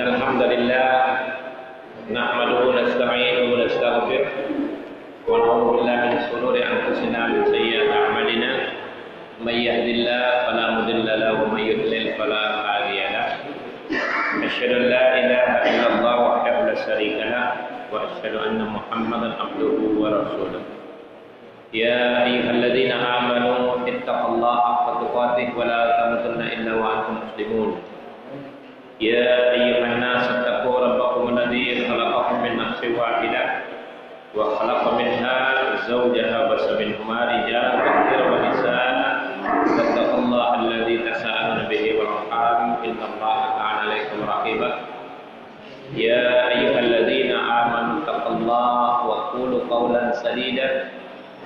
الحمد لله نحمده ونستعينه ونستغفره ونعوذ بالله من شرور أنفسنا ومن سيئات أعمالنا من يهد الله فلا مضل له ومن يضلل فلا هادي له أشهد أن لا إله إلا الله وحده لا شريك له وأشهد أن محمدا عبده ورسوله يا أيها الذين آمنوا اتقوا الله حق تقاته ولا تموتن إلا وأنتم مسلمون يا أيها الناس اتقوا ربكم الذي خلقكم من نفس واحدة وخلق منها زوجها وبث منهما رجالا كثيرا ونساء واتقوا الله الذي تساءلون به والأرحام إن الله كان عليكم رقيبا يا أيها الذين آمنوا اتقوا الله وقولوا قولا سديدا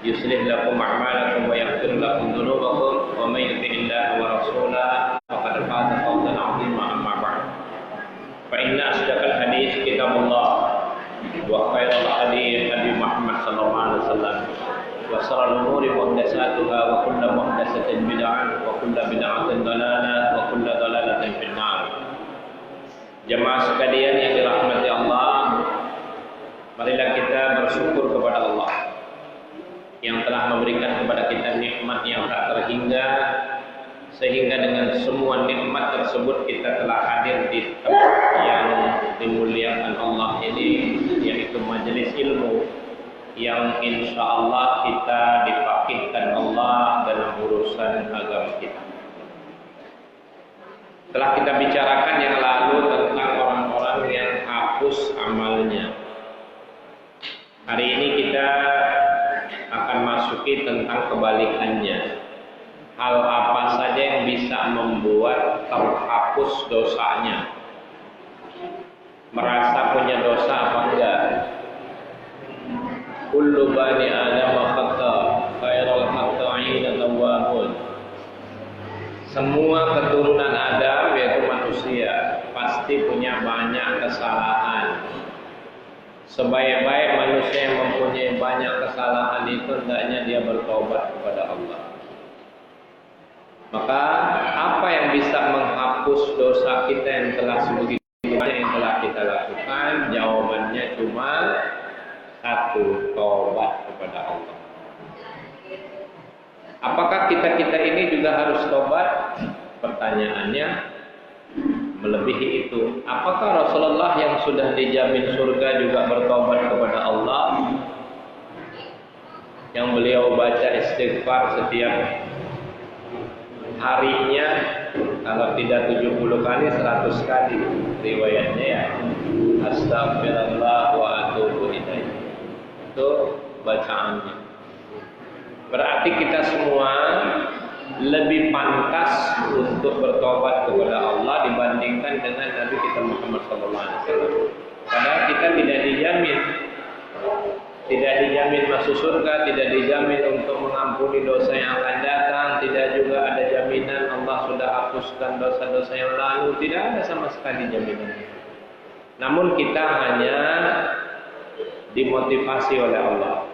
يصلح لكم أعمالكم ويغفر لكم ذنوبكم ومن يطع الله ورسوله فقد فاز فوزا عظيما أما بعد فإن أصدق الحديث كتاب الله وخير الهدي هدي محمد صلى الله عليه وسلم وشر الأمور محدثاتها وكل محدثة بدعة وكل بدعة ضلالة وكل ضلالة في النار. Jemaah sekalian yang dirahmati Allah, marilah kita bersyukur kepada Allah yang telah memberikan kepada kita nikmat yang tak terhingga, sehingga dengan semua nikmat tersebut kita telah hadir di tempat yang dimuliakan Allah ini, yaitu majelis ilmu yang insya Allah kita dipakihkan Allah dalam urusan agama kita. Telah kita bicarakan yang lalu tentang orang-orang yang hapus amalnya. Hari ini kita akan masuki tentang kebalikannya. Hal apa saja yang bisa membuat terhapus dosanya? Merasa punya dosa apa enggak? Kullu bani Adam khata, khairul khata'in tawwabun. Semua keturunan Adam, yaitu manusia, pasti punya banyak kesalahan. Sebaik-baik manusia yang mempunyai banyak kesalahan itu hendaknya dia bertobat kepada Allah. Maka apa yang bisa menghapus dosa kita yang telah sebegitu banyak yang telah kita lakukan? Jawabannya cuma satu, tobat kepada Allah. Apakah kita ini juga harus tobat? Pertanyaannya melebihi itu. Apakah Rasulullah yang sudah dijamin surga juga bertobat kepada Allah? Yang beliau baca istighfar setiap harinya, kalau tidak 70 kali 100 kali riwayatnya ya. Astagfirullah wa atubu ilaih. Itu bacaannya. Berarti kita semua lebih pantas untuk bertobat kepada Allah dibandingkan dengan Nabi kita Muhammad SAW. Padahal kita tidak dijamin masuk surga, tidak dijamin untuk mengampuni dosa yang akan datang, tidak juga ada jaminan Allah sudah hapuskan dosa-dosa yang lalu, tidak ada sama sekali jaminannya. Namun kita hanya dimotivasi oleh Allah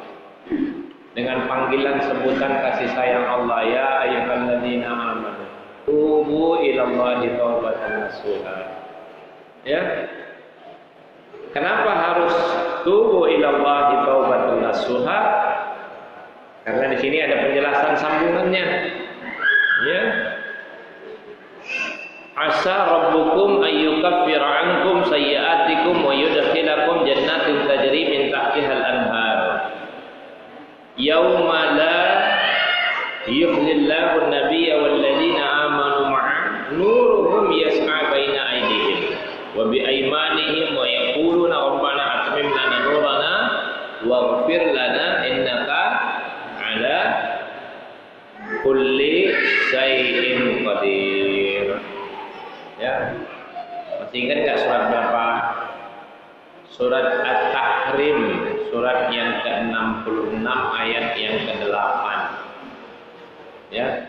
dengan panggilan sebutan kasih sayang Allah, ya ayyuhalladzina amanu tubu ilallahi taubatan nasuha. Ya. Kenapa harus tubu ilallahi taubatan nasuha? Karena di sini ada penjelasan sambungannya. Ya. Asa rabbukum ayyukaffira ankum sayyi'atikum wa yudkhilakum jannatin tajri min tahtihal anhar. Yauma la yukhzillahu an-nabiyya wal ladzina amanu ma'a nuruhum yas'a baina aydihim wa bi aymanihim wa yaquluna rabbana atmim lana nurana waghfir lana innaka ala kulli syai'in qadir. Ya. Masih ingat enggak surat berapa? Surat At-Tahrim, surat yang ke-66 ayat yang ke-8. Ya.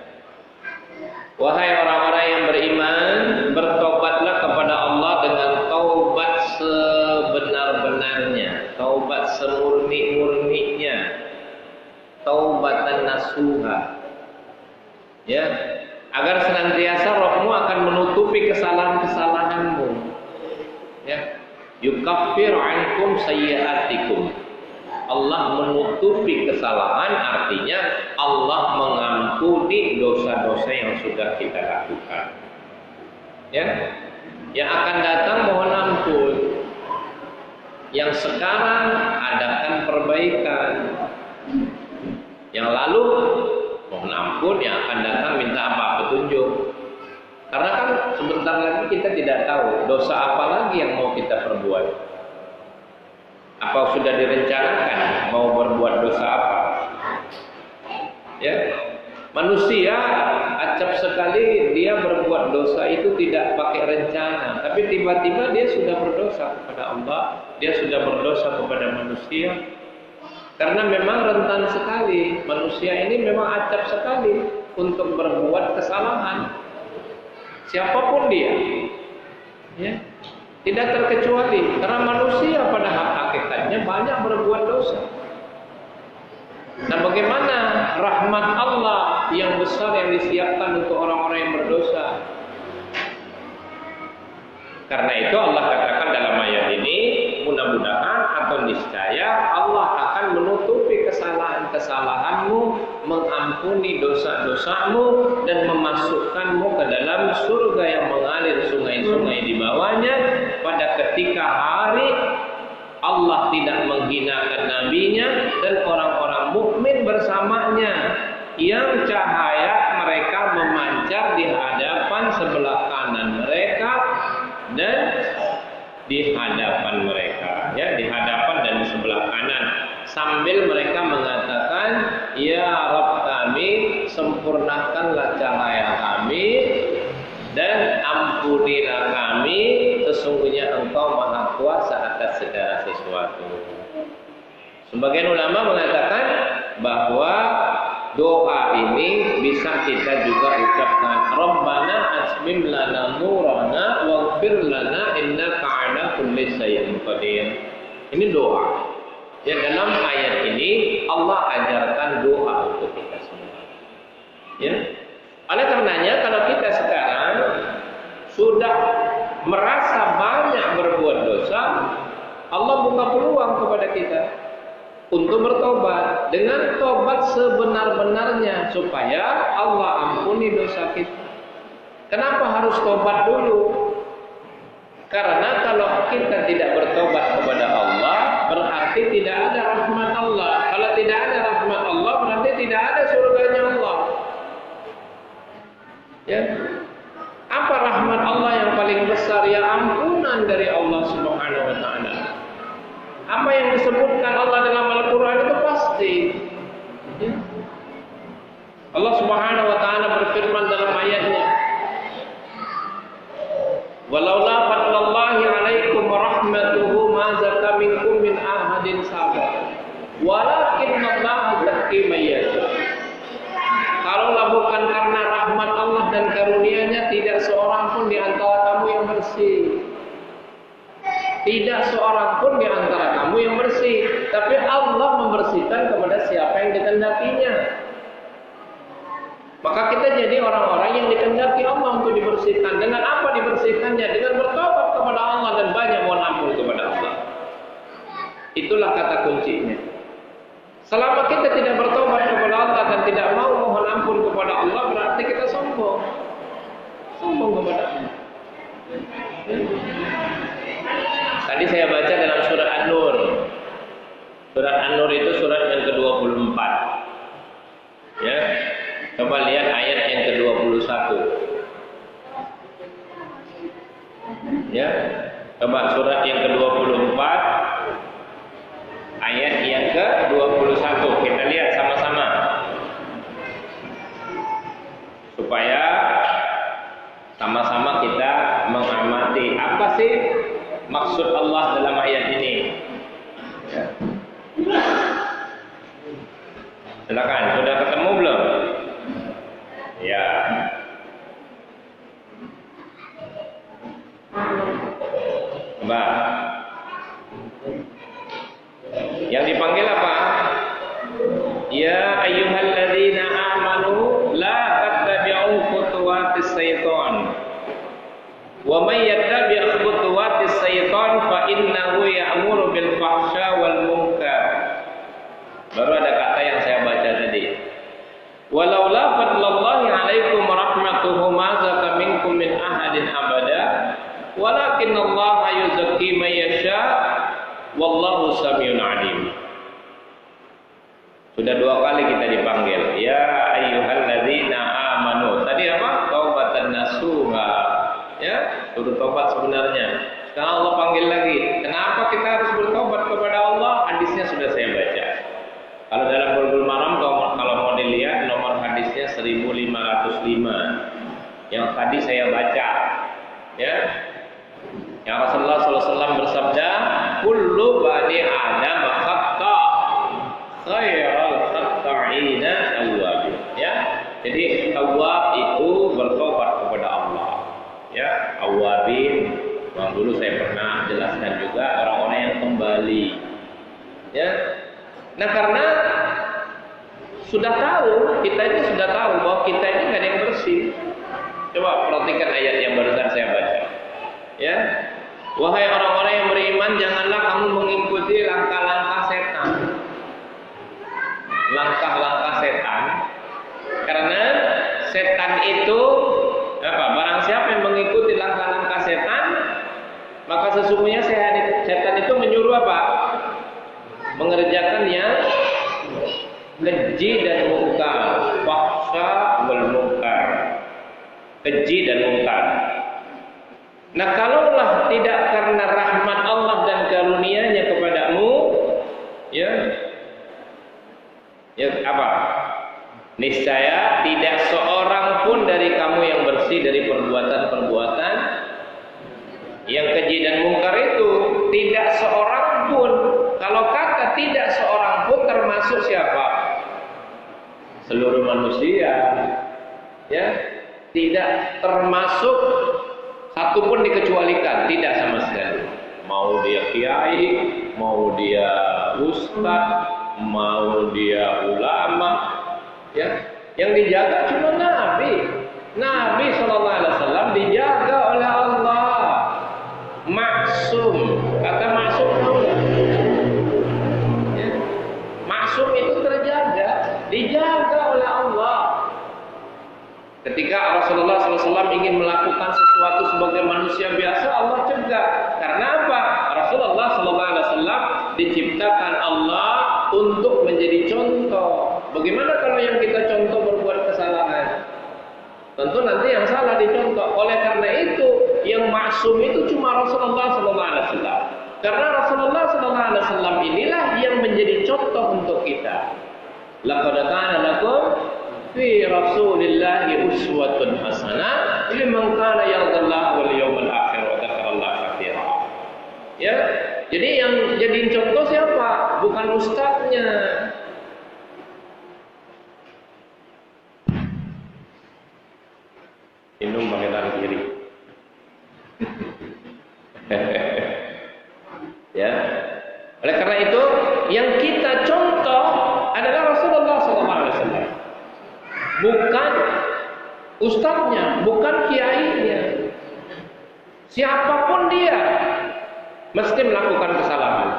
Wahai orang-orang yang beriman, bertobatlah kepada Allah dengan taubat sebenar-benarnya, taubat semurni-murninya, taubatan nasuha. Ya, agar senantiasa rohmu akan menutupi kesalahan-kesalahanmu. yukaffir ankum sayyi'atikum. Allah menutupi kesalahan, artinya Allah mengampuni dosa-dosa yang sudah kita lakukan. Ya, yang akan datang mohon ampun. Yang sekarang adakan perbaikan. Yang lalu mohon ampun, yang akan datang minta apa? Petunjuk. Karena kan sebentar lagi kita tidak tahu dosa apa lagi yang mau kita perbuat. Apa sudah direncanakan mau berbuat dosa apa? Ya, manusia acap sekali dia berbuat dosa itu tidak pakai rencana, tapi tiba-tiba dia sudah berdosa kepada Allah, dia sudah berdosa kepada manusia. Karena memang rentan sekali, manusia ini memang acap sekali untuk berbuat kesalahan. Siapapun dia, ya, tidak terkecuali. Karena manusia pada hakikatnya banyak berbuat dosa. Nah, bagaimana rahmat Allah yang besar yang disiapkan untuk orang-orang yang berdosa? Karena itu Allah katakan dalam ayat ini, mudah-mudahan atau niscaya Allah akan menutupi kesalahan-kesalahanmu, mengampuni dosa-dosamu, dan memasukkanmu ke dalam surga yang mengalir sungai-sungai di bawahnya pada ketika hari Allah tidak menghinakan nabinya dan orang-orang mukmin bersamanya, yang cahaya mereka memancar di hadapan sebelah kanan mereka dan di hadapan mereka, ya, di hadapan dan di sebelah kanan, sambil mereka mengatakan, ya Rabb kami, sempurnakanlah cahaya kami dan ampunilah kami, sesungguhnya Engkau Maha Kuasa atas segala sesuatu. Sebagian ulama mengatakan bahwa doa ini bisa kita juga ucapkan, Rabbana asmim lana nurana waghfir lana innaka ala kulli syai'in qadir. Ini doa. Ya, dalam ayat ini Allah ajarkan doa untuk kita semua. Ya. Oleh karenanya kalau kita sekarang sudah merasa banyak berbuat dosa, Allah buka peluang kepada kita untuk bertobat dengan tobat sebenar-benarnya supaya Allah ampuni dosa kita. Kenapa harus tobat dulu? Karena kalau kita tidak bertobat kepada Allah, berarti tidak ada rahmat Allah. Kalau tidak ada rahmat Allah, berarti tidak ada surganya Allah. Ya. Apa rahmat Allah yang paling besar? Ya, ampunan dari Allah Subhanahu wa taala. Apa yang disebutkan Allah dalam Al-Quran itu pasti. Ya. Allah Subhanahu wa taala berfirman dalam ayatnya, walaula fadlullahi alaikum wa rahmatuhu ma zaka minkum min ahadin sabar walakinnallaha yuzakki man yasha. Kalaulah bukan karena rahmat Allah dan karunia-Nya, tidak seorang pun di antara kamu yang bersih. Tidak seorang pun di antara kamu yang bersih, tapi Allah membersihkan kepada siapa yang dikehendakinya. Maka kita jadi orang-orang yang dikehendaki Allah untuk dibersihkan. Dengan apa dibersihkannya? Dengan bertobat kepada Allah dan banyak mohon ampun kepada Allah. Itulah kata kuncinya. Selama kita tidak bertobat kepada Allah dan tidak mau mohon ampun kepada Allah, berarti kita sombong. Sombong kepada Allah. Tadi saya baca dalam surat An-Nur. Surat An-Nur itu surat yang ke-24. Ya. Coba lihat ayat yang ke-21. Ya. Coba surat yang ke-24 ayat yang ke-21. Kita lihat sama-sama. Supaya sama-sama kita mengamati apa sih maksud Allah dalam ayat ini. Ya. Silakan, sudah ketemu belum? Ya. Coba. Yang dipanggil apa? Ya ayyuhalladzina amanu la tattabi'u khutuwatis syaitan. Wa may yattabi' khutuwatis syaitan syaitan fa innahu ya'muru bil fahsya wal munkar. Baru ada kata yang saya baca tadi. Walaula fadlullahi 'alaikum rahmatuhu ma zaka minkum min ahadin abada walakinallaha yuzakki man yasha wallahu samiun 'alim. Sudah 2 kali kita dipanggil. Ya ayyuhalladzina amanu. Tadi apa? Taubatan nasuha. Ya, suruh tobat sebenarnya. Sekarang Allah panggil lagi. Kenapa kita harus bertobat kepada Allah? Hadisnya sudah saya baca. Kalau dalam Bulughul Maram, kalau mau dilihat nomor hadisnya 1505. Yang tadi saya baca. Ya. Yang Rasulullah SAW bersabda, "Kullu bani Adam khata, khairul khata'ina tawwabin." Ya. Jadi tawwab itu bertobat kepada Allah. Ya, awabin. Yang dulu saya pernah jelaskan juga orang-orang yang kembali. Ya. Nah, karena sudah tahu, kita ini sudah tahu bahwa kita ini nggak ada yang bersih. Coba perhatikan ayat yang barusan saya baca. Ya, wahai orang-orang yang beriman, janganlah kamu mengikuti langkah-langkah setan. Langkah-langkah setan, karena setan itu apa? Barang siapa yang mengikuti langkah-langkah setan, maka sesungguhnya setan itu menyuruh apa? Mengerjakan yang keji dan mungkar, fahsya wal munkar, keji dan mungkar. Nah, kalaulah tidak karena rahmat Allah dan karunia-Nya kepadamu, ya apa? Niscaya tidak seorang pun dari kamu yang bersih dari perbuatan-perbuatan yang keji dan mungkar itu. Tidak seorang pun. Kalau kata tidak seorang pun termasuk siapa? Seluruh manusia. Ya, tidak termasuk satu pun dikecualikan, tidak sama sekali. Mau dia kiai, mau dia ustaz, mau dia ulama, ya, yang dijaga cuma Nabi. Nabi SAW dijaga oleh Allah, maksum. Kata maksum tahu nggak? Ya. Maksum itu terjaga, dijaga oleh Allah. Ketika Rasulullah SAW ingin melakukan sesuatu sebagai manusia biasa, Allah cegah. Karena apa? Rasulullah SAW diciptakan Allah untuk menjadi contoh. Bagaimana kalau yang kita contoh berbuat kesalahan? Tentu nanti yang salah dicontoh. Oleh karena itu, yang maksum itu cuma Rasulullah SAW. Karena Rasulullah SAW inilah yang menjadi contoh untuk kita. Laqad kana lakum fi Rasulillahi uswatun hasanah liman kana yarjullaha wal yawmal akhir wa dzakarallaha katsiran. Ya, jadi yang jadiin contoh siapa? Bukan ustadznya. Minum pakai tangan kiri. Ya. Oleh karena itu, yang kita contoh adalah Rasulullah SAW. Bukan ustadznya, bukan kiainya. Siapapun dia mesti melakukan kesalahan.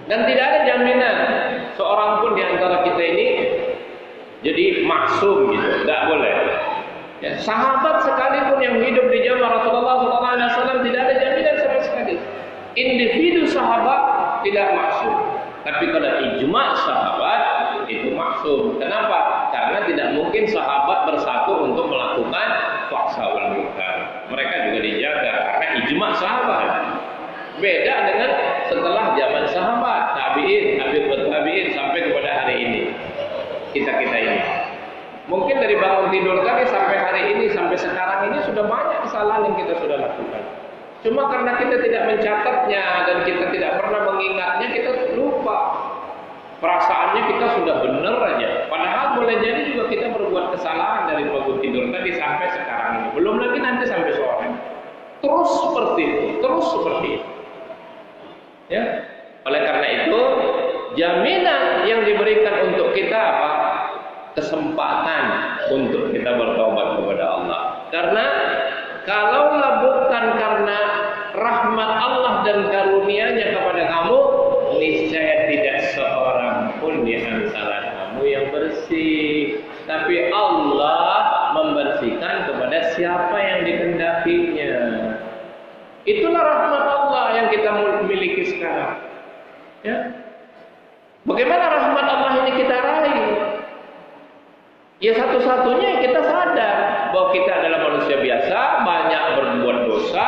Dan tidak ada jaminan seorang pun di antara kita ini jadi maksum gitu, tidak boleh. Ya, sahabat sekalipun yang hidup di zaman Rasulullah SAW tidak ada jaminan sama sekali. Individu sahabat tidak maksum, tapi kalau ijma sahabat itu maksum. Kenapa? Karena tidak mungkin sahabat bersatu untuk melakukan fahsya wal munkar. Mereka juga dijaga karena ijma sahabat. Beda dengan setelah zaman sahabat, tabi'in, tabi'in sampai kepada hari ini. Kita ini. Mungkin dari bangun tidur tadi sampai hari ini, sampai sekarang ini sudah banyak kesalahan yang kita sudah lakukan. Cuma karena kita tidak mencatatnya dan kita tidak pernah mengingatnya, kita lupa. Perasaannya kita sudah benar aja. Padahal boleh jadi juga kita berbuat kesalahan dari bangun tidur tadi sampai sekarang ini. Belum lagi nanti sampai sore. Terus seperti itu, terus seperti itu. Ya. Oleh karena itu, jaminan yang diberikan untuk kita apa? Kesempatan untuk kita bertobat kepada Allah. Karena kalaulah bukan karena rahmat menginformasikan kepada siapa yang dikehendakinya. Itulah rahmat Allah yang kita miliki sekarang. Ya. Bagaimana rahmat Allah ini kita raih? Ya satu-satunya kita sadar bahwa kita adalah manusia biasa, banyak berbuat dosa.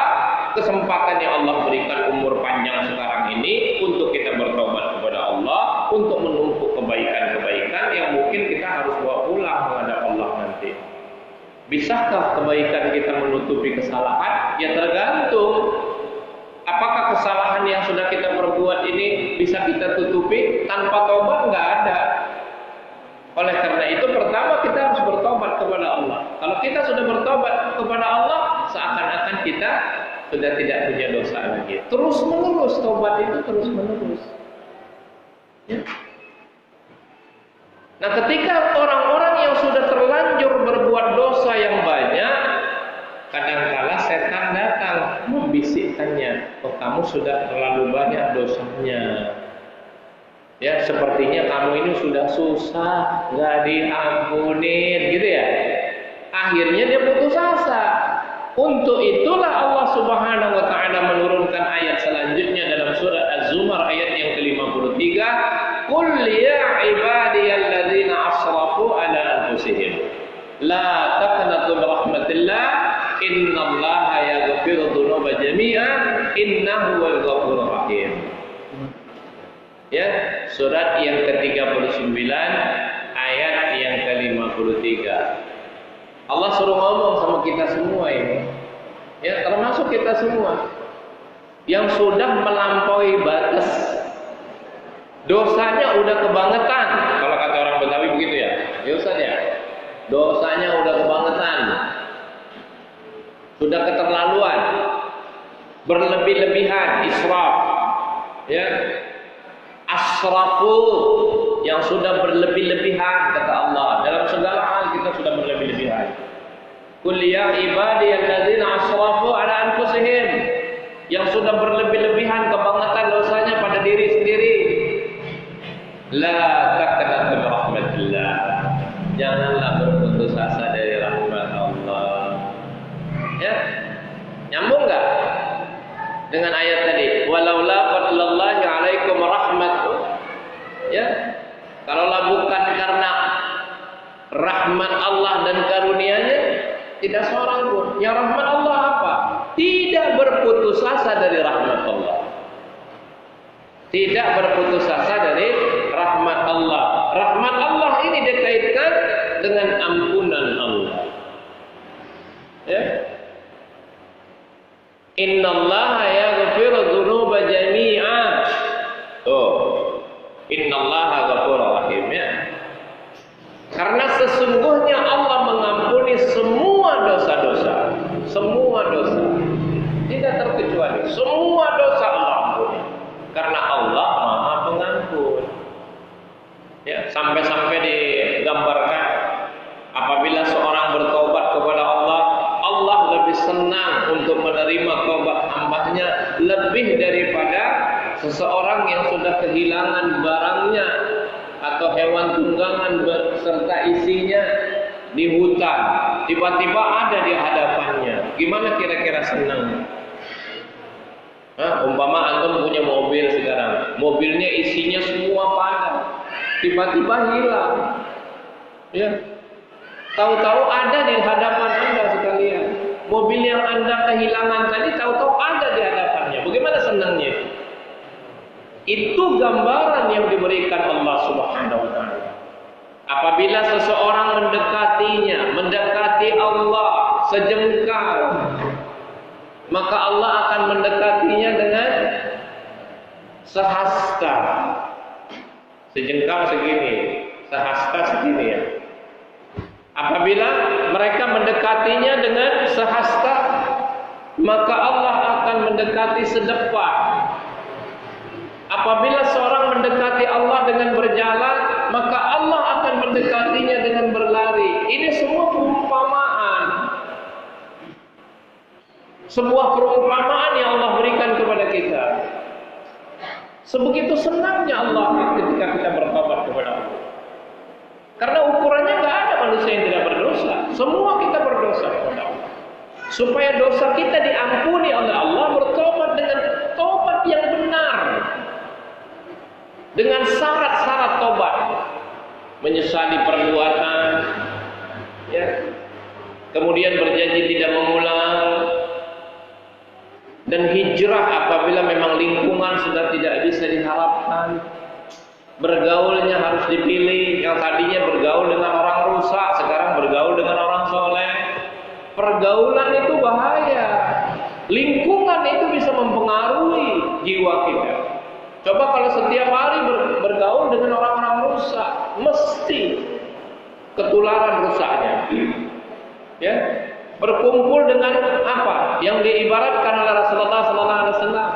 Kesempatan yang Allah berikan umur panjang sekarang ini untuk kita bertobat kepada Allah, untuk menumpuk kebaikan-kebaikan yang mungkin kita harus bawa pulang menghadap Allah nanti. Bisakah kebaikan kita menutupi kesalahan? Ya tergantung. Apakah kesalahan yang sudah kita perbuat ini bisa kita tutupi tanpa tobat? Nggak ada. Oleh karena itu pertama kita harus bertobat kepada Allah. Kalau kita sudah bertobat kepada Allah, seakan-akan kita sudah tidak punya dosa lagi. Terus menerus tobat itu terus menerus. Ya. Nah, ketika orang-orang yang sudah terlanjur berbuat dosa yang banyak, kadangkala setan datang membisikkannya, oh kamu sudah terlalu banyak dosanya. Ya, sepertinya kamu ini sudah susah, nggak diampunin, gitu ya. Akhirnya dia putus asa. Untuk itulah Allah Subhanahu wa taala menurunkan ayat selanjutnya dalam surah Az-Zumar ayat yang ke-53, "Qul ya ibadiyalladzina asrafu ala anfusihim la taqnatu min rahmatillah innallaha yaghfiru dzunuba jami'an innahu huwal ghafurur rahim." Ya, surat yang ke-39 ayat yang ke-53. Allah suruh ngomong sama kita semua ini. Ya, termasuk kita semua yang sudah melampaui batas. Dosanya udah kebangetan. Kalau kata orang Betawi begitu ya. Ya Ustaz ya. Dosanya udah kebangetan. Sudah keterlaluan. Berlebih-lebihan, israf. Ya. Asrafu, yang sudah berlebih-lebihan kata Allah. Dalam segala hal kita sudah berlebih-lebihan. Qul ya ibadiyalladzina asrafu ala anfusihim, yang sudah berlebih-lebihan kebangetan dosanya pada diri sendiri. La taqnatu min rahmatillah, janganlah berputus asa dari rahmat Allah. Ya, nyambung enggak dengan ayat tadi? Walaula fadlallahi alaikum rahmatu. Ya, kalaulah bukan karena rahmat Allah dan karunia-Nya, tidak seorang pun. Yang rahmat Allah apa? Tidak berputus asa dari rahmat Allah. Tidak berputus asa dari rahmat Allah. Rahmat Allah ini dikaitkan dengan ampunan Allah. Ya. Innallaha yaghfiru dzunuba jami'a. Oh. Innallaha ghafurur rahim, ya. Karena sesungguhnya Allah mengampuni semua dosa-dosa, semua dosa, tidak terkecuali. Semua dosa Allah ampuni, karena Allah Maha Pengampun. Ya, sampai-sampai digambarkan apabila seorang bertobat kepada Allah, Allah lebih senang untuk menerima tobat hambanya lebih daripada seseorang yang sudah kehilangan barangnya atau hewan tunggangan beserta isinya di hutan, tiba-tiba ada di hadapannya. Gimana kira-kira senang? Umpama antum punya mobil sekarang, mobilnya isinya semua padat, tiba-tiba hilang. Ya, tahu-tahu ada di hadapan anda sekalian. Mobil yang anda kehilangan tadi tahu-tahu ada di hadapannya. Bagaimana senangnya? Itu gambaran yang diberikan Allah Subhanahu wa taala. Apabila seseorang mendekatinya, mendekati Allah sejengkal, maka Allah akan mendekatinya dengan sehasta. Sejengkal segini, sehasta segini ya. Apabila mereka mendekatinya dengan sehasta, maka Allah akan mendekati sedepan. Apabila seorang mendekati Allah dengan berjalan, maka Allah akan mendekatinya dengan berlari. Ini semua perumpamaan. Sebuah perumpamaan yang Allah berikan kepada kita. Sebegitu senangnya Allah ketika kita bertobat kepada Allah. Karena ukurannya nggak ada manusia yang tidak berdosa. Semua kita berdosa. Supaya dosa kita diampuni oleh Allah, bertobat dengan tobat yang benar. Dengan syarat-syarat tobat. Menyesali perbuatan, ya. Kemudian berjanji tidak mengulang, dan hijrah apabila memang lingkungan sudah tidak bisa diharapkan. Bergaulnya harus dipilih. Yang tadinya bergaul dengan orang rusak, sekarang bergaul dengan orang soleh. Pergaulan itu bahaya. Lingkungan itu bisa mempengaruhi jiwa kita. Coba kalau setiap hari bergaul dengan orang-orang rusak, mesti ketularan rusaknya. Ya, berkumpul dengan apa? Yang diibaratkan oleh Rasulullah SAW.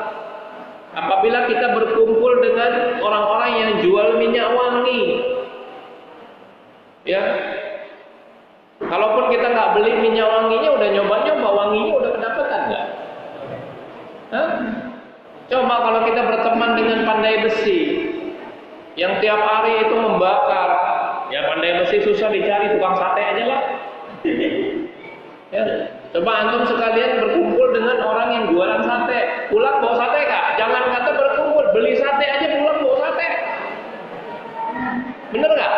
Apabila kita berkumpul dengan orang-orang yang jual minyak wangi, ya, kalaupun kita nggak beli minyak wanginya, udah nyoba-nyoba wanginya, udah kedapatan nggak? Hah? Coba kalau kita berteman dengan pandai besi, yang tiap hari itu membakar, ya pandai besi susah dicari, tukang sate aja lah. Ya, coba antum sekalian berkumpul dengan orang yang jualan sate, pulang bawa sate kak? Jangan kata berkumpul, beli sate aja pulang bawa sate. Bener nggak?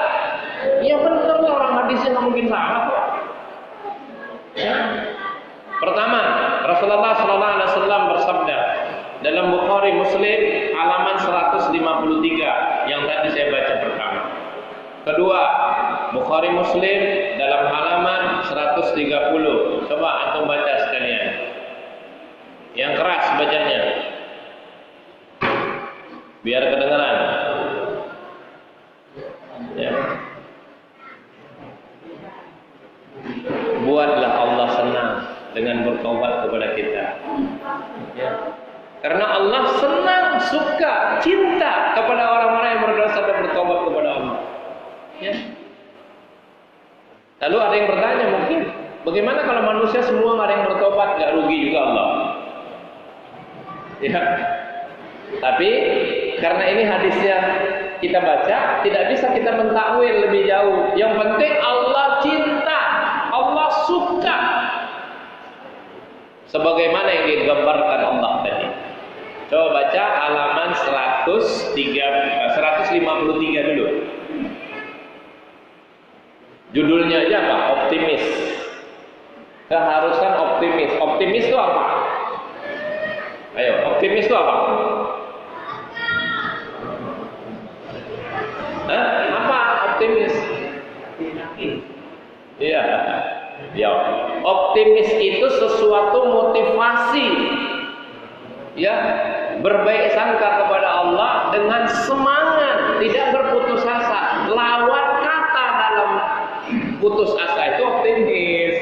Ya bener lah, orang hadisnya nggak mungkin salah kok. Ya. Pertama, Rasulullah SAW bersabda dalam Bukhari Muslim halaman 153 yang tadi saya baca pertama. Kedua, Bukhari Muslim dalam halaman 130. Coba antum baca sekalian. Yang keras bacanya, biar kedengaran. Ya. Buatlah Allah senang dengan bertobat kepada kita. Ya. Karena Allah senang, suka, cinta kepada orang-orang yang berdosa dan bertobat kepada Allah. Ya. Lalu ada yang bertanya mungkin, bagaimana kalau manusia semua nggak ada yang bertobat, nggak rugi juga Allah? Ya. Tapi karena ini hadisnya kita baca, tidak bisa kita mentakwil lebih jauh. Yang penting Allah cinta, Allah suka, sebagaimana yang digambarkan Allah tadi. Coba baca halaman 153 dulu. Judulnya aja apa? Optimis. Keharusan optimis. Optimis itu apa? Ayo, optimis itu apa? Hah? Apa optimis? Iya. Ya. Optimis itu sesuatu motivasi. Ya, berbaik sangka kepada Allah dengan semangat, tidak berputus asa. Lawan kata dalam putus asa itu optimis.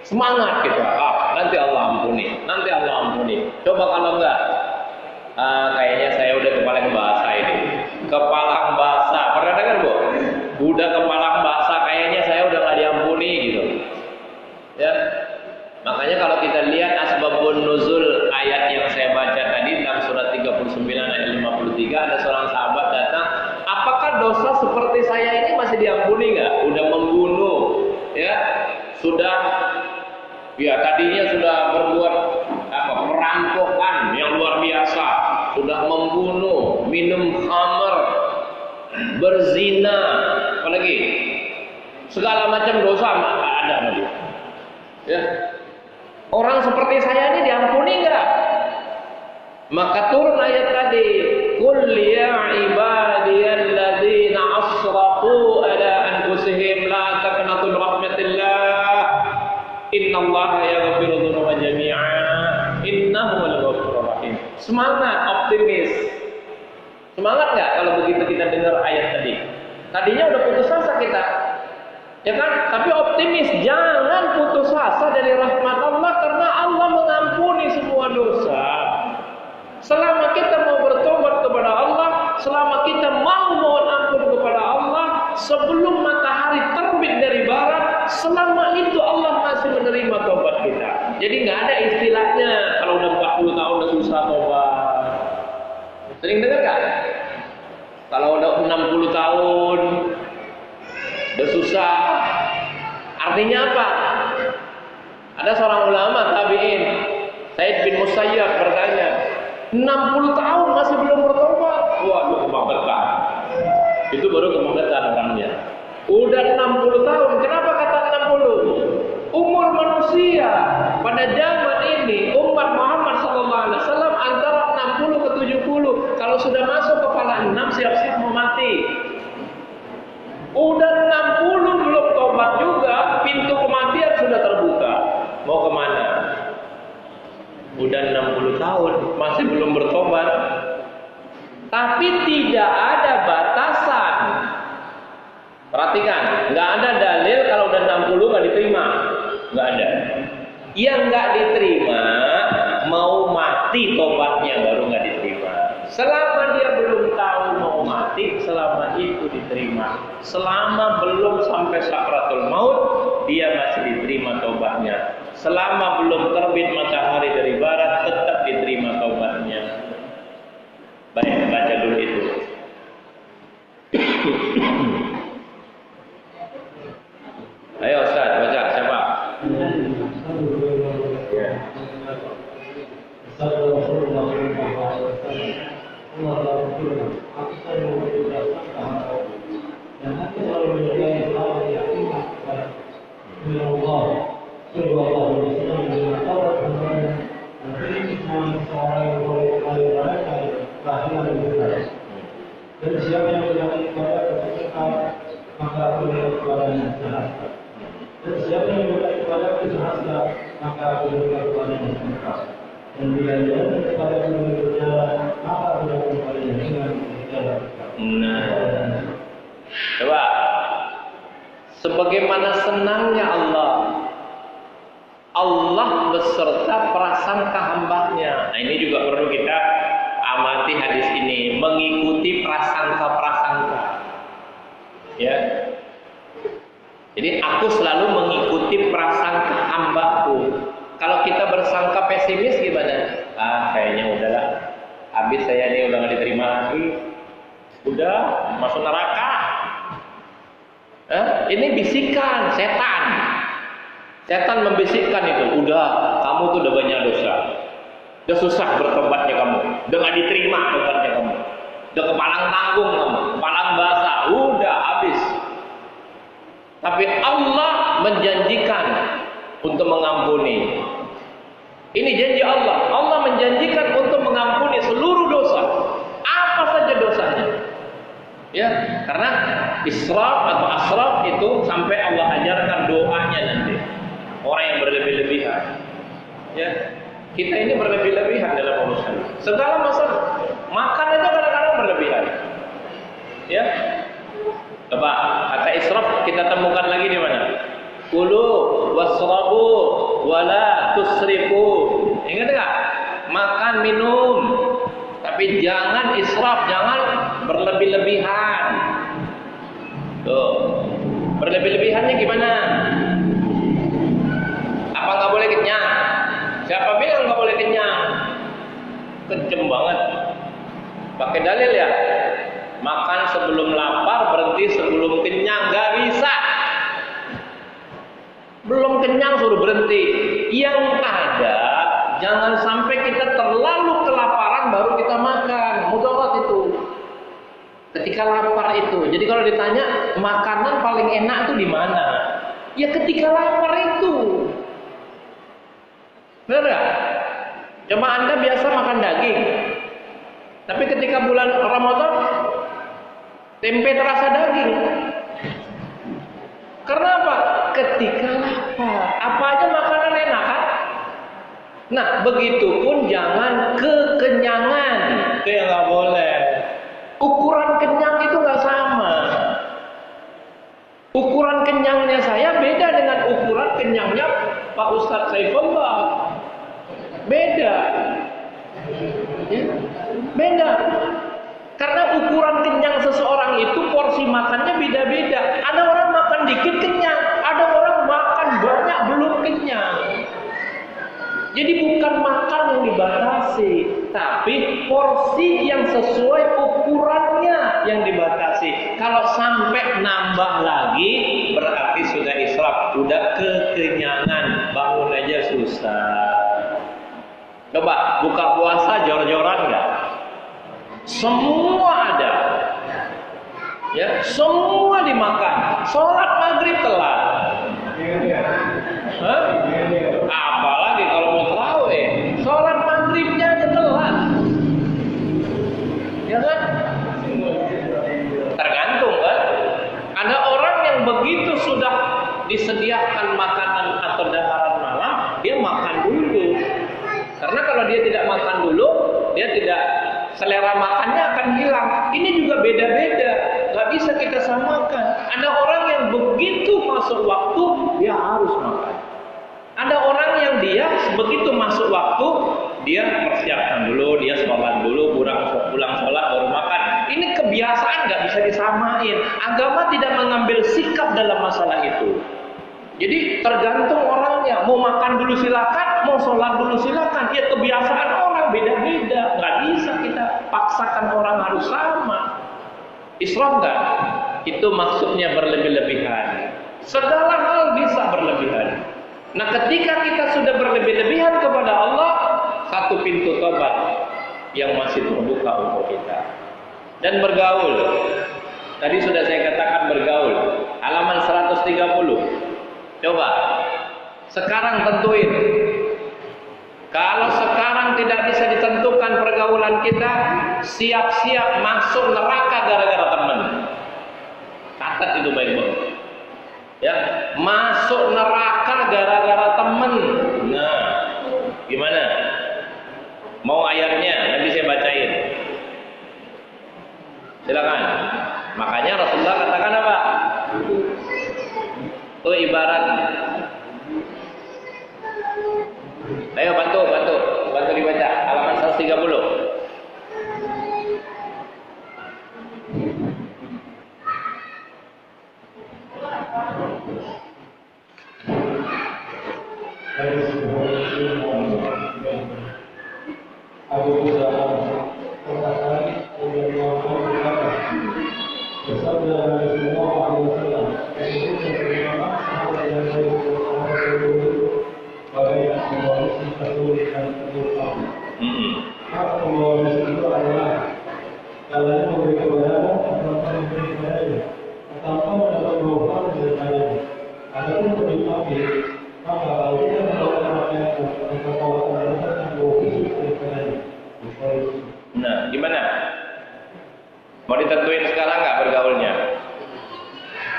Semangat gitu. Nanti Allah ampuni, nanti Allah ampuni. Coba kalau enggak, kayaknya saya udah kepalang bahasa ini. Kepalang bahasa, pernah dengar bu? Udah kepalang bahasa, kayaknya saya udah nggak diampuni gitu. Ya, makanya kalau kita lihat asbabun nuzul ayat yang saya baca tadi dalam surat 39 ayat 53, ada seorang sahabat datang, apakah dosa seperti saya ini masih diampuni nggak? Udah membunuh, ya, sudah, ya tadinya sudah berbuat perampokan yang luar biasa, sudah membunuh, minum khamar, berzina, apalagi segala macam dosa ada lagi. Ya. Orang seperti saya ini diampuni enggak? Maka turun ayat tadi, qul ya ibadiyalladzina asrafu ala anfusihim la taqnatu min rahmatillah innallaha yaghfiru dzunuba jami'a innahu wal ghafurur rahim. Semangat, optimis. Semangat enggak kalau begitu kita dengar ayat tadi? Tadinya udah putus asa kita. Ya kan? Tapi optimis, jangan putus asa dari rahmat Allah, karena Allah mengampuni semua dosa. Selama kita mau bertobat kepada Allah, selama kita mau mohon ampun kepada Allah, sebelum matahari terbit dari barat, selama itu Allah masih menerima tobat kita. Jadi nggak ada istilahnya kalau udah 40 tahun udah susah tobat. Sering dengar kan? Kalau udah 60 tahun udah susah. Artinya apa? Ada seorang ulama Sa'id bin Musayyab bertanya, 60 tahun masih belum bertobat. Waduh, kebangetan. Itu baru kebangetan orangnya. Udah 60 tahun. Kenapa kata 60? Umur manusia pada zaman ini, umat Muhammad SAW antara 60 ke 70. Kalau sudah masuk kepala 6, siap-siap mau mati. Udah 60 belum tobat juga, pintu kematian sudah terbuka. Mau kemana? Udah 60 tahun masih belum bertobat. Tapi tidak ada batasan. Perhatikan, nggak ada dalil kalau udah 60 nggak diterima, nggak ada. Yang nggak diterima mau mati tobatnya baru nggak diterima. Selama dia belum tahu mau mati, selama itu diterima. Selama belum sampai sakratul maut, dia masih diterima tobatnya. Selama belum terbit matahari dari barat, tetap diterima tobatnya. Baik, baca dulu itu. Ayo Ustaz, baca. Siapa? Dan siapa yang berjanji kepada kesusahan, maka aku berikan kepadanya sehat. Dan siapa yang berjanji kepada kesusahan, maka aku berikan kepadanya sehat. Dan bila dia kepada aku berjalan, maka aku berikan kepadanya dengan berjalan. Nah, coba. Sebagaimana senangnya Allah beserta prasangka hambanya. Nah, ini juga perlu kita amati hadis ini, mengikuti prasangka-prasangka. Ya. Jadi aku selalu mengikuti prasangka hambaku. Kalau kita bersangka pesimis gimana? Kayaknya udahlah. Habis saya ini udah nggak diterima lagi. Udah masuk neraka. Ini bisikan setan. Setan membisikkan itu. Udah, kamu tuh udah banyak dosa. Udah susah bertobatnya kamu. Udah gak diterima tobatnya kamu. Udah kepalang tanggung kamu. Kepalang basah. Udah habis. Tapi Allah menjanjikan untuk mengampuni. Ini janji Allah. Allah menjanjikan untuk mengampuni seluruh dosa. Apa saja dosanya. Ya, karena israf atau asraf itu sampai Allah ajarkan doanya nanti. Orang yang berlebih-lebihan. Ya. Kita ini berlebih-lebihan dalam urusan segala masalah. Makan itu kadang-kadang berlebihan. Ya. Coba kata israf kita temukan lagi di mana? Kulu wasrabu wala tusrifu. Ingat enggak? Makan, minum. Tapi jangan israf, jangan berlebih-lebihan. Tuh. Berlebih-lebihannya gimana? Apa nggak boleh kenyang? Siapa bilang nggak boleh kenyang? Kenceng banget. Pakai dalil ya. Makan sebelum lapar, berhenti sebelum kenyang. Nggak bisa. Belum kenyang suruh berhenti. Yang ada, jangan sampai kita terlalu kelaparan baru kita makan. Mudarat itu. Ketika lapar itu. Jadi kalau ditanya makanan paling enak itu di mana? Ya ketika lapar itu. Benar nggak? Cuma Anda biasa makan daging. Tapi ketika bulan Ramadan tempe terasa daging. Karena apa? Ketika lapar. Apa aja makanan enak kan? Nah, begitupun jangan kekenyangan. Itu yang nggak boleh. Ukuran kenyang itu nggak sama. Ukuran kenyangnya saya beda dengan ukuran kenyangnya Pak Ustadz Saifullah. Beda. Ya? Beda. Karena ukuran kenyang seseorang itu porsi makannya beda-beda. Ada orang makan dikit kenyang, ada orang makan banyak belum kenyang. Jadi bukan makan yang dibatasi, tapi porsi yang sesuai ukurannya yang dibatasi. Kalau sampai nambah lagi, berarti sudah israf, sudah kekenyangan, bangun aja susah. Coba buka puasa jor-joran nggak? Semua ada. Ya, semua dimakan. Sholat maghrib telat. Hah? Apalagi kalau mau tarawih, sholat maghribnya aja telat. Ya kan? Tergantung kan? Ada orang yang begitu sudah disediakan makanan atau daharan malam, dia makan dulu. Karena kalau dia tidak makan dulu, dia tidak, selera makannya akan hilang. Ini juga beda-beda, nggak bisa kita samakan. Ada orang yang begitu masuk waktu, dia harus makan. Ada orang yang dia begitu masuk waktu, dia persiapkan dulu, dia sholat dulu, pulang sholat baru makan. Ini kebiasaan, nggak bisa disamain. Agama tidak mengambil sikap dalam masalah itu. Jadi tergantung orangnya, mau makan dulu silakan, mau sholat dulu silakan. Ya kebiasaan orang beda-beda, nggak bisa kita paksakan orang harus sama. Islam nggak? Itu maksudnya berlebih-lebihan. Segala hal bisa berlebihan. Nah ketika kita sudah berlebih-lebihan kepada Allah, satu pintu tobat yang masih terbuka untuk kita. Dan bergaul. Tadi sudah saya katakan bergaul. Halaman 130. Coba, sekarang tentuin. Kalau sekarang tidak bisa ditentukan pergaulan kita, siap-siap masuk neraka gara-gara teman. Catat itu baik-baik. Ya, masuk neraka gara-gara teman. Nah, gimana? Mau ayatnya? Nanti saya bacain. Silakan. Makanya Rasulullah katakan apa? Itu ibarat. Ayo bantu dibaca halaman 130. Nah, gimana? Mau ditentuin sekarang nggak bergaulnya?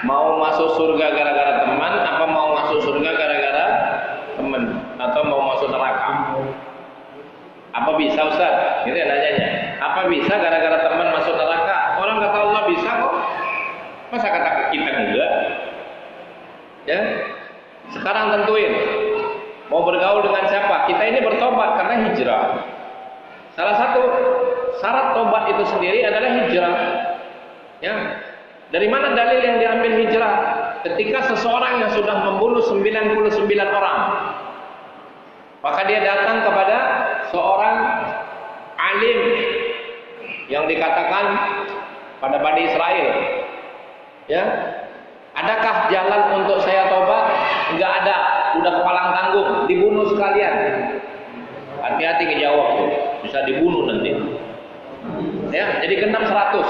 Mau masuk surga gara-gara teman, apa mau masuk surga gara-gara teman, atau mau masuk neraka? Apa bisa Ustaz? Gitu ya nanyanya. Apa bisa gara-gara teman masuk neraka? Orang kata Allah bisa kok. Masa kata kita enggak? Ya. Sekarang tentuin. Mau bergaul dengan siapa? Kita ini bertobat karena hijrah. Salah satu syarat tobat itu sendiri adalah hijrah. Ya. Dari mana dalil yang diambil hijrah? Ketika seseorang yang sudah membunuh 99 orang, maka dia datang kepada seorang alim yang dikatakan pada Bani Israel. Ya. Adakah jalan untuk saya tobat? Enggak ada, udah kepalang tanggung, dibunuh sekalian. Hati-hati kejawab tuh, bisa dibunuh nanti. Ya, jadi genap 100.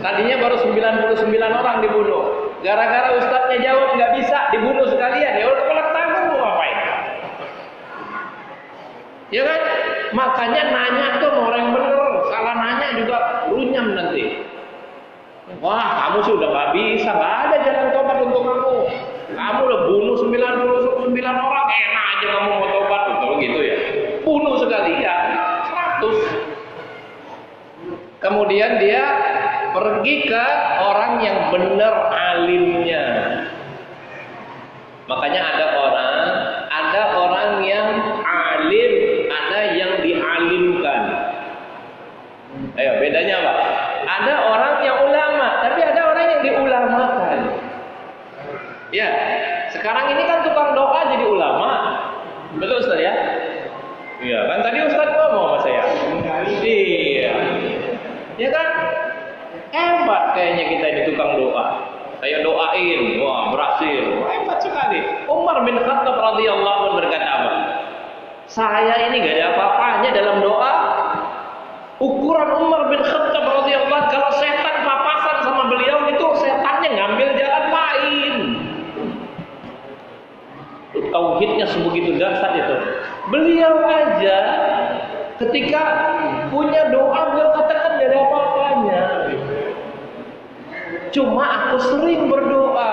Tadinya baru 99 orang dibunuh. Gara-gara ustadznya jawab nggak bisa, dibunuh sekalian. Ya udah kepalang tanggung mau ngapain? Ya kan? Makanya nanya tuh orang yang bener, salah nanya juga runyam nanti. Wah, kamu sih udah nggak bisa, nggak ada jalan tobat untuk kamu. Kamu udah bunuh 99 orang, enak aja kamu mau tobat, betul gitu ya? Bunuh sekalian, 100. Kemudian dia pergi ke orang yang benar alimnya. Makanya ada orang yang alim, ada yang dialimkan. Ayo, bedanya apa? Ada orang yang ulama, tapi ada orang yang diulamakan. Ya, sekarang ini kan tukang doa jadi ulama. Betul Ustaz ya? Iya, kan tadi Ustaz ngomong sama saya. Iya. Ya kan? Hebat kayaknya kita ini tukang doa. Saya doain, wah berhasil. Hebat sekali. Umar bin Khattab radhiyallahu anhu berkata apa? Saya ini gak ada apa-apanya dalam doa. Ukuran Umar bin Khattab radhiyallahu, kalau setan papasan sama beliau itu setannya ngambil jalan lain. Tauhidnya sebegitu dahsyat itu. Beliau aja ketika punya doa beliau katakan gak ada apa-apanya. Cuma aku sering berdoa.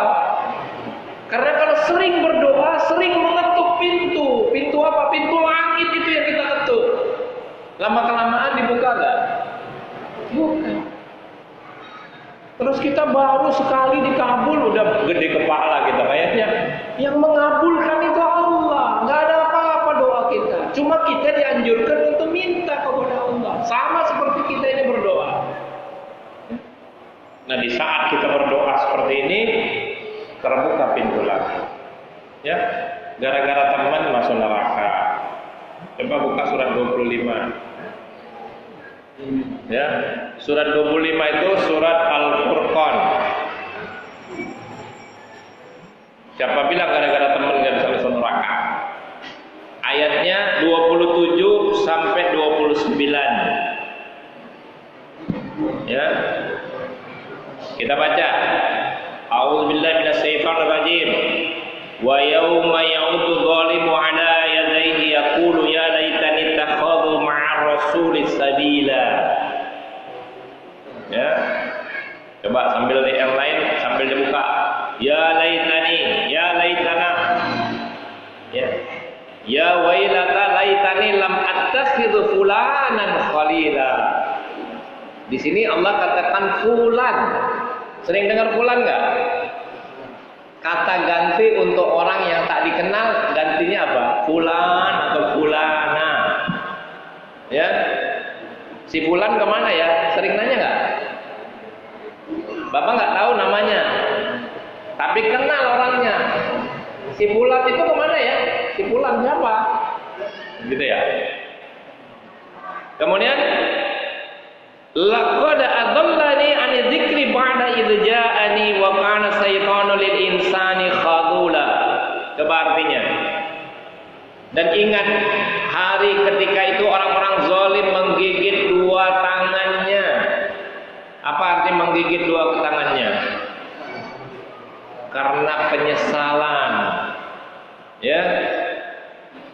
Karena kalau sering berdoa, sering mengetuk pintu. Pintu apa? Pintu langit itu yang kita ketuk. Lama-kelamaan dibuka gak? Bukan. Terus kita baru sekali dikabul, udah gede kepala kita kayaknya. Yang mengabulkan itu Allah. Gak ada apa-apa doa kita. Cuma kita dianjurkan untuk minta kepada Allah. Sama seperti kita ini berdoa. Nah, di saat kita berdoa seperti ini, terbuka pintu lagi. Ya, gara-gara teman masuk neraka. Coba buka surat 25. Ya, surat 25 itu surat Al-Furqan. Siapa bilang gara-gara teman nggak bisa masuk neraka? Ayatnya 27 sampai 29. Ya. Kita baca. A'udzubillahi minasyaitonir rajim. Wa yauma ya'udzu dzalimu 'ala yadayhi yaqulu ya laitani ittakhadhu ma'ar rasuli sabila. Ya. Coba sambil yang lain sambil dibuka. Ya laitani, ya laitana. Ya. Ya wailata laitani lam attakhidhu fulanan khalila. Di sini Allah katakan fulan. Sering dengar fulan nggak? Kata ganti untuk orang yang tak dikenal, gantinya apa? Fulan atau fulana. Ya, si fulan kemana ya? Sering nanya nggak? Bapak nggak tahu namanya, tapi kenal orangnya. Si fulan itu kemana ya? Si fulan siapa? Gitu ya. Kemudian laqad adallani 'ani dzikri ba'da idz ja'ani wa kana syaitanu lil insani khadula. Coba artinya. Dan ingat hari ketika itu orang-orang zalim menggigit dua tangannya. Apa arti menggigit dua tangannya? Karena penyesalan. Ya.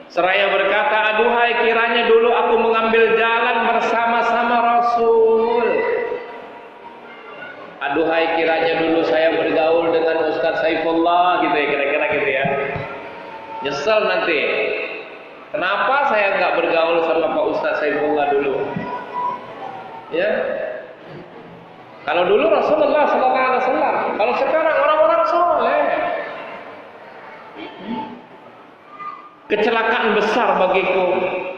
Seraya berkata, aduhai kiranya dulu aku mengambil jalan bersama-sama Rasul. Aduhai kiranya dulu saya bergaul dengan Ustaz Saifullah, gitu ya, kira-kira gitu ya. Nyesel nanti. Kenapa saya nggak bergaul sama Pak Ustaz Saifullah dulu? Ya. Kalau dulu Rasulullah SAW, kalau sekarang orang-orang soleh. Kecelakaan besar bagiku.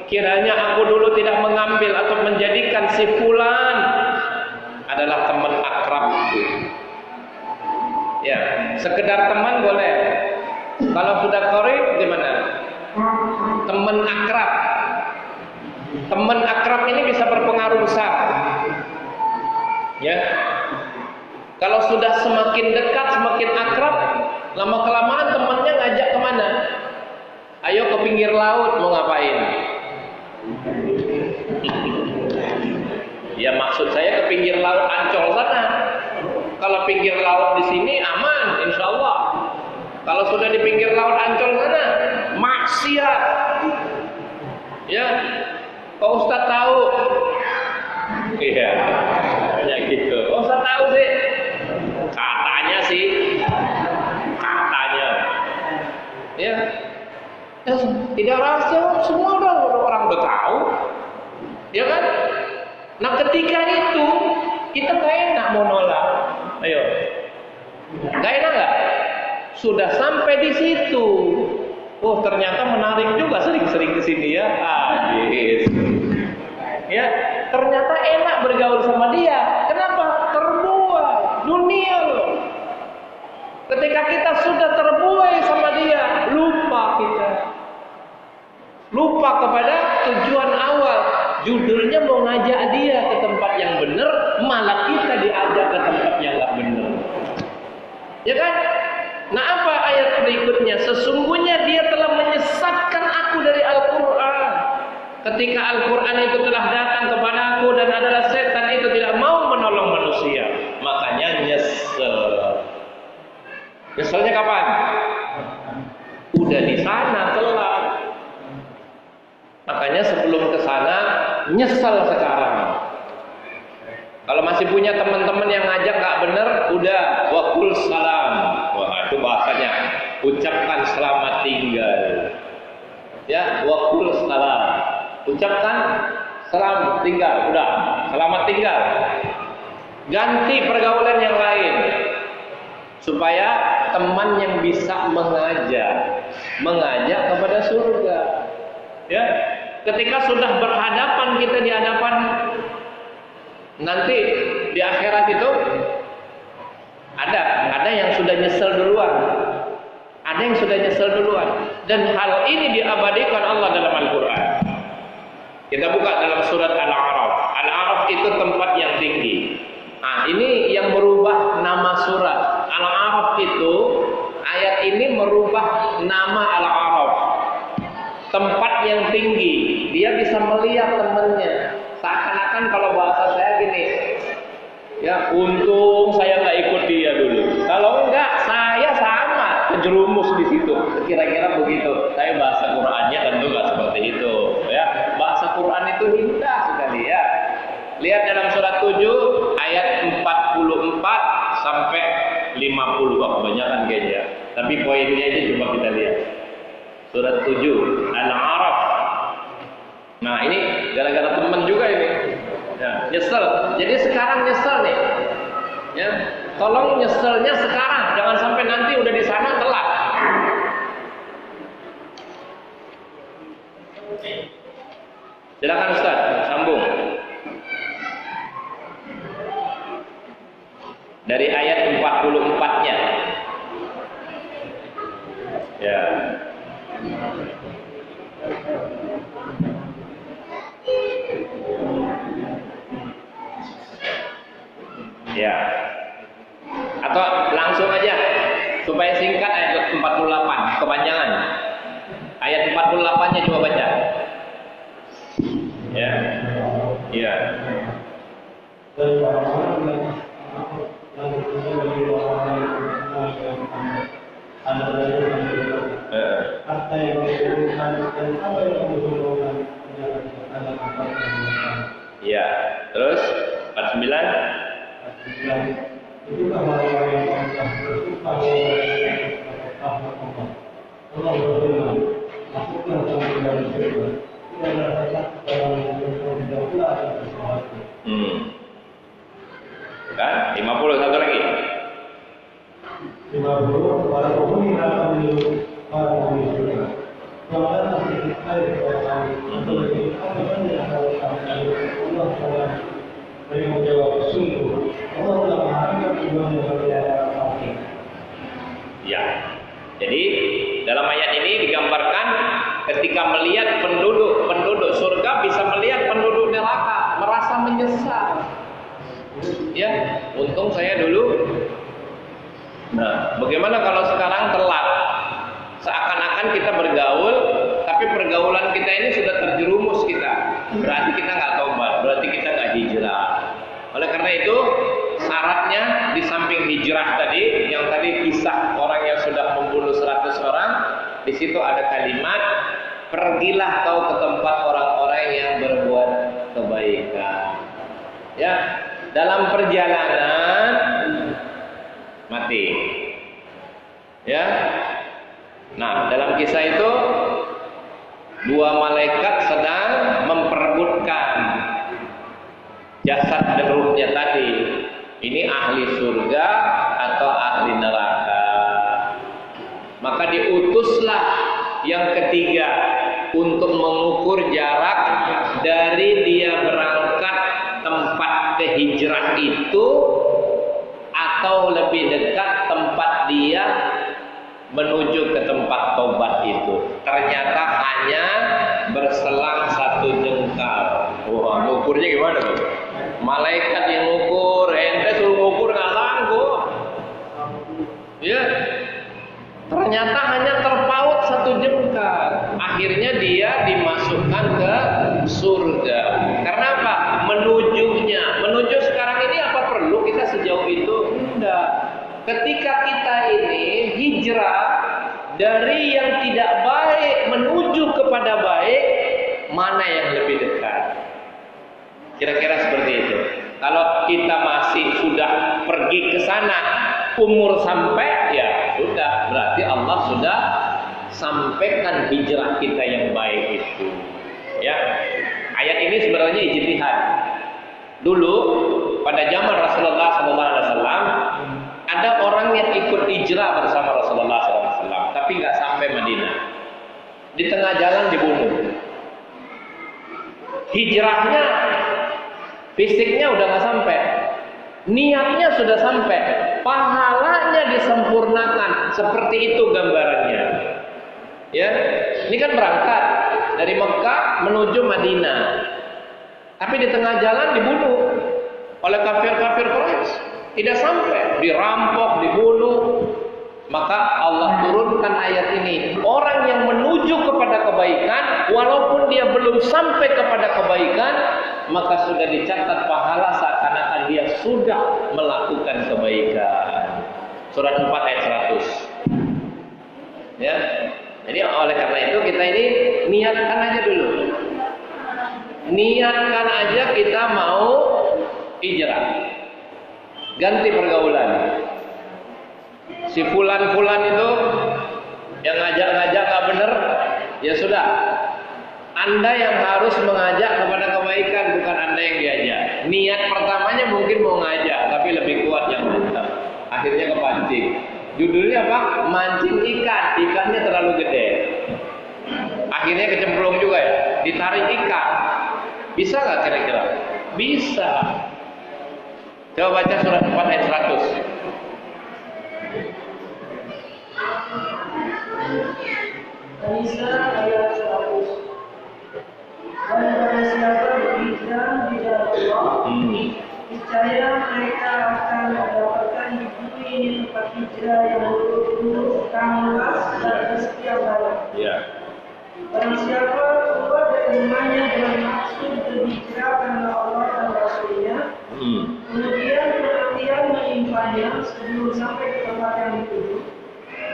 Kiranya aku dulu tidak mengambil atau menjadikan si fulan adalah teman akrab. Ya, sekedar teman boleh. Kalau sudah qarib gimana? Teman akrab. Teman akrab ini bisa berpengaruh besar. Ya. Kalau sudah semakin dekat, semakin akrab, lama-kelamaan temannya ngajak kemana? Ayo ke pinggir laut, mau ngapain? Ya maksud saya ke pinggir laut Ancol sana. Kalau pinggir laut di sini aman, insya Allah. Kalau sudah di pinggir laut Ancol sana, maksiat. Ya, Pak Ustadz tahu. Iya, ya gitu. Pak Ustadz tahu sih. Katanya sih, katanya. Ya. Tidak rahasia, semua orang udah tahu, ya kan? Nah ketika itu kita gak enak mau nolak, ayo, gak enak nggak? Sudah sampai di situ, oh ternyata menarik juga, sering-sering kesini ya, gitu. Ya, ternyata enak bergaul sama dia. Kenapa? Terbuai dunia loh. Ketika kita sudah terbuai sama dia, lupa kita. Lupa kepada tujuan awal. Judulnya mau ngajak dia ke tempat yang benar, malah kita diajak ke tempat yang nggak benar. Ya kan? Nah apa ayat berikutnya? Sesungguhnya dia telah menyesatkan aku dari Al-Quran. ketika Al-Quran itu telah datang kepadaku dan adalah setan itu tidak mau menolong manusia, makanya nyesel. Nyeselnya kapan? Udah di sana telat. Makanya sebelum ke sana nyesel sekarang. Kalau masih punya teman-teman yang ngajak nggak bener, udah wakul salam. Wah, itu bahasanya. Ucapkan selamat tinggal. Ya, wakul salam. Ucapkan selamat tinggal. Udah, selamat tinggal. Ganti pergaulan yang lain. Supaya teman yang bisa mengajak kepada surga. Ya, ketika sudah berhadapan kita di hadapan nanti di akhirat itu ada yang sudah nyesel duluan. Ada yang sudah nyesel duluan. Dan hal ini diabadikan Allah dalam Al-Quran. Kita buka dalam surat Al-A'raf. Al-A'raf itu tempat yang tinggi. Nah, ini yang merubah nama surat. Al-A'raf itu, ayat ini merubah nama Al-A'raf. Tempat yang tinggi. Dia bisa melihat temannya. Seakan-akan kalau bahasa saya gini, ya untung saya nggak ikut dia dulu. Kalau enggak, saya sama terjerumus di situ. Kira-kira begitu. Tapi bahasa Qur'annya tentu nggak seperti itu. Ya, bahasa Qur'an itu indah sekali ya. Lihat dalam surat 7 ayat 44 sampai 50. Wah, kebanyakan kayaknya. Tapi poinnya aja coba kita lihat. Surat 7 Al-A'raf. Nah, ini gara-gara teman juga ini. Ya, nyesel. Jadi sekarang nyesel nih. Ya, tolong nyeselnya sekarang, jangan sampai nanti udah di sana telat. Silakan Ustaz, sambung. Dari ayat 44-nya. Ya. Ya. Atau langsung aja supaya singkat ayat 48, kepanjangan. Ayat 48-nya coba baca. Ya. Ya. Ya, terus 49. Itulah orang-orang yang bersumpah Allah berfirman, masuklah kamu ke dalam surga. Tidak ada rasa dalam surga tidak pula ada sesuatu. Kan? 50 satu lagi. 50 para penghuni akan menyuruh para penghuni surga. Janganlah sedikit air kepada kami. Untuk lebih apa saja yang harus kami Allah Taala. Mereka menjawab, sungguh Allah telah mengharapkan tujuan yang berbeda kami. Ya, jadi dalam ayat ini digambarkan ketika melihat penduduk surga bisa melihat penduduk neraka, merasa menyesal. Ya, untung saya dulu. Nah, bagaimana kalau sekarang telat? Seakan-akan kita bergaul, tapi pergaulan kita ini sudah terjerumus kita. Berarti kita nggak tobat, berarti kita nggak hijrah. Oleh karena itu, syaratnya di samping hijrah tadi, yang tadi kisah orang yang sudah membunuh 100 orang, di situ ada kalimat, pergilah kau ke tempat orang-orang yang berbuat kebaikan. Ya, dalam perjalanan mati. Ya. Nah, dalam kisah itu dua malaikat sedang memperebutkan jasad dan ruhnya tadi. Ini ahli surga atau ahli neraka. Maka diutuslah yang ketiga untuk mengukur jarak dari dia berangkat tempat kehijrah itu atau lebih dekat tempat dia menuju ke tempat tobat itu. Ternyata hanya berselang 1 jengkal. Wah, ngukurnya gimana tuh? Malaikat yang ngukur, ente suruh ngukur nggak sanggup. Ya, ternyata hanya terpaut 1 jengkal. Akhirnya dia dimasukkan ke surga. Karena apa? Menuju sekarang ini apa perlu kita sejauh itu? Enggak. Ketika kita ini hijrah dari yang tidak baik menuju kepada baik, mana yang lebih dekat? Kira-kira seperti itu. Kalau kita masih sudah pergi ke sana, umur sampai, ya sudah, berarti Allah sudah sampaikan hijrah kita yang baik itu. Ya, ayat ini sebenarnya ijtihad. Dulu pada zaman Rasulullah SAW ada orang yang ikut hijrah bersama Rasulullah SAW, tapi nggak sampai Madinah. Di tengah jalan dibunuh. Hijrahnya, fisiknya udah nggak sampai, niatnya sudah sampai, pahalanya disempurnakan. Seperti itu gambarannya. Ya, ini kan berangkat dari Mekah menuju Madinah, tapi di tengah jalan dibunuh oleh kafir-kafir Quraisy. Tidak sampai, dirampok, dibunuh. Maka Allah turunkan ayat ini. Orang yang menuju kepada kebaikan, walaupun dia belum sampai kepada kebaikan, maka sudah dicatat pahala seakan-akan dia sudah melakukan kebaikan. Surat 4 ayat 100. Ya. Jadi oleh karena itu kita ini niatkan aja dulu. Niatkan aja kita mau hijrah. Ganti pergaulan. Si fulan-fulan itu yang ngajak-ngajak gak bener, ya sudah. Anda yang harus mengajak kepada kebaikan, bukan Anda yang diajak. Niat pertamanya mungkin mau ngajak, tapi lebih kuat yang mantap. Akhirnya kepancing. Judulnya apa? Mancing ikan. Ikannya terlalu gede. Akhirnya kecemplung juga ya. Ditarik ikan. Bisa nggak kira-kira? Bisa. Coba baca surat 4 ayat 100. An-Nisa ayat 100. Dan barang siapa berhijrah di jalan Allah, niscaya mereka akan mendapatkan di bumi ini tempat hijrah yang lurus, luas dan rezeki yang banyak. Barang siapa keluar dari rumahnya dengan maksud berhijrah karena Allah dan Rasulnya, kemudian penantian menimpanya sebelum sampai ke tempat yang dituju,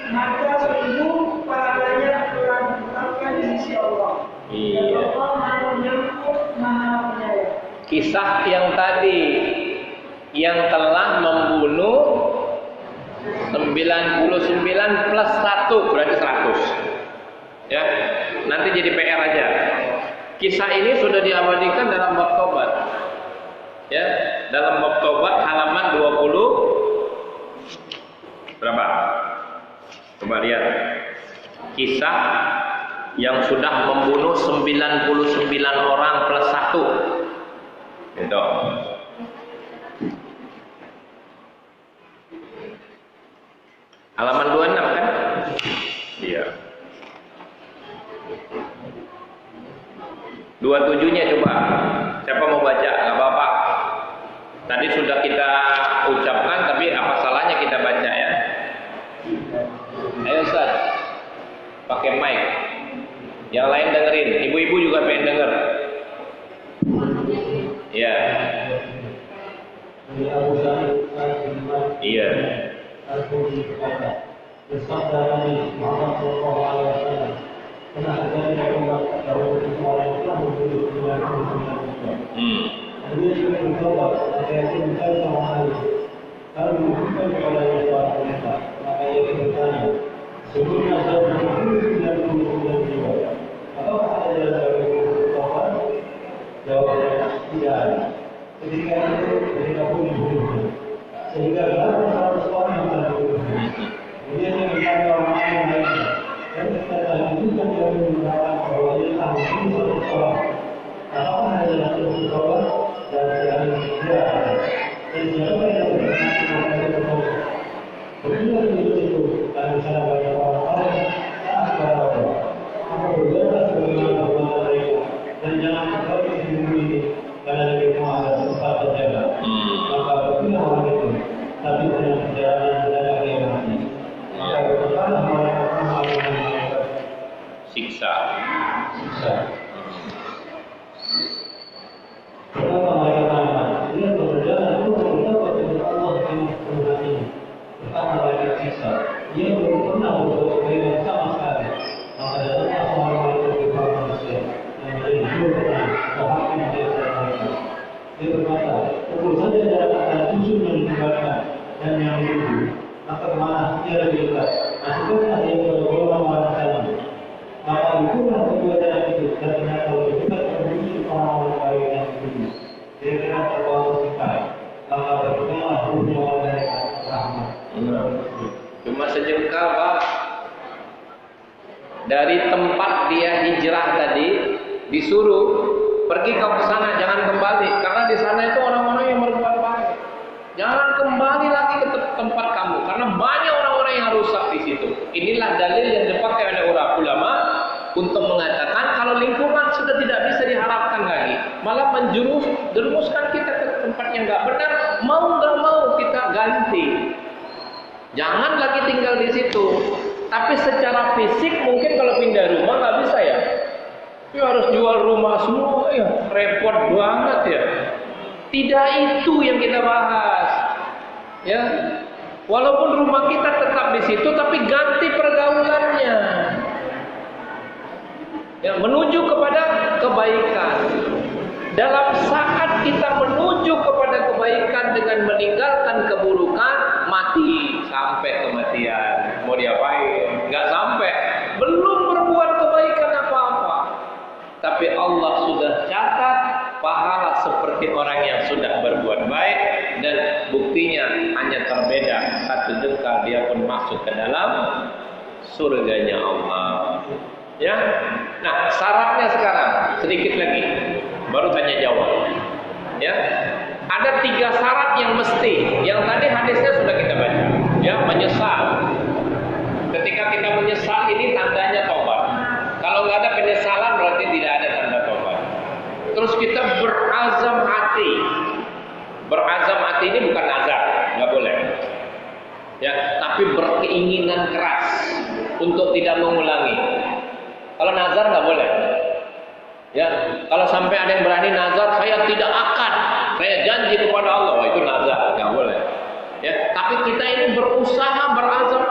maka sungguh pahalanya telah ditetapkan di sisi Allah. Dan Allah Maha Penyayang, Maha Penyayang. Kisah yang tadi, yang telah membunuh 99 plus 1 berarti 100. Ya, nanti jadi PR aja. Kisah ini sudah diabadikan dalam bab tobat. Ya, dalam bab tobat halaman 20 berapa? Coba lihat. Kisah yang sudah membunuh 99 orang plus 1. Gitu. Halaman 26 kan? Iya. 27-nya coba. Siapa mau baca? Gak apa-apa. Tadi sudah kita ucapkan, tapi apa salahnya kita baca ya? Ayo Ustaz, pakai mic. Yang lain dengerin. Ibu-ibu juga pengen denger. Iya. Iya. Bersabda Nabi Muhammad SAW, pernah terjadi umat Daud orang yang telah membunuh 99. Dia juga bertobat, maka ia mencari sama Ali. Lalu menunjukkan kepada Yosua mereka, maka ia bertanya, sebelumnya saya membunuh 99 jiwa. Apakah ada jalan dari bertobat? Jawabnya tidak ada. Ketika itu mereka pun dibunuh. Sehingga berapa 100 orang yang telah dibunuh. Kemudian dia bertanya orang yang lainnya, dan kita telah menunjukkan dia mengatakan bahwa ia telah membunuh 100 orang. Apakah ada jalan dari bertobat? Dan jalan tidak ada. Dan siapa yang berkenan dengan bertobat? Begitu itu, dan di sana banyak orang-orang taat kepada Allah. Maka berdoa sebagaimana perbuatan mereka, dan jangan berdoa di bumi ini, karena lebih mahal dan tempat terjaga. Maka begini orang itu, tapi dengan perjalanan dan akhir mati. Maka berkatalah mereka siksa. Pertama mereka tanya, dia berjalan untuk bertobat kepada Allah dengan kemudahan ini. Pertama mereka sisa, dia belum pernah berbuat kebaikan sama sekali. Maka datanglah seorang malaikat kepada manusia yang menjadi juru tenang atau hakim di antara mereka. Dia berkata, ukur saja jarak antara dusun yang ditinggalkan dan yang dituju. Maka kemana dia lebih dekat? Masukkanlah dia kepada golongan orang sana. Maka ukurlah kedua jarak itu dan ternyata lebih dekat kondisi orang-orang baik yang dituju. Dia kira terbawa singkat. Maka berkatalah ruhnya orang mereka rahmat. Cuma sejengkal, Pak. Dari tempat dia hijrah tadi disuruh pergi ke sana, jangan kembali karena di sana itu orang-orang yang berbuat baik. Jangan kembali lagi ke tempat kamu karena banyak orang-orang yang rusak di situ. Inilah dalil yang dipakai oleh orang ulama untuk mengatakan kalau lingkungan sudah tidak bisa diharapkan lagi, malah menjerumuskan kita ke tempat yang nggak benar, mau nggak mau kita ganti. Jangan lagi tinggal di situ. Tapi secara fisik mungkin kalau pindah rumah nggak bisa ya. Ya harus jual rumah semua ya, repot banget ya. Tidak itu yang kita bahas. Ya. Walaupun rumah kita tetap di situ tapi ganti pergaulannya. Ya, menuju kepada kebaikan. Dalam saat kita menuju kepada kebaikan dengan meninggalkan keburukan, mati sampai kematian. Mau diapain? Nggak sampai. Belum berbuat kebaikan apa-apa. Tapi Allah sudah catat pahala seperti orang yang sudah berbuat baik dan buktinya hanya terbeda satu jengkal dia pun masuk ke dalam surganya Allah. Ya, nah syaratnya sekarang sedikit lagi, baru tanya jawab. Ya, ada 3 syarat yang mesti. Yang tadi hadisnya sudah kita baca. Ya, menyesal. Ketika kita menyesal ini tandanya tobat. Kalau nggak ada penyesalan berarti tidak ada tanda tobat. Terus kita berazam hati. Berazam hati ini bukan nazar, nggak boleh. Ya, tapi berkeinginan keras untuk tidak mengulangi. Kalau nazar nggak boleh. Ya, kalau sampai ada yang berani nazar, saya tidak akan, saya janji kepada Allah, itu nazar, nggak boleh. Ya, tapi kita ini berusaha berazam.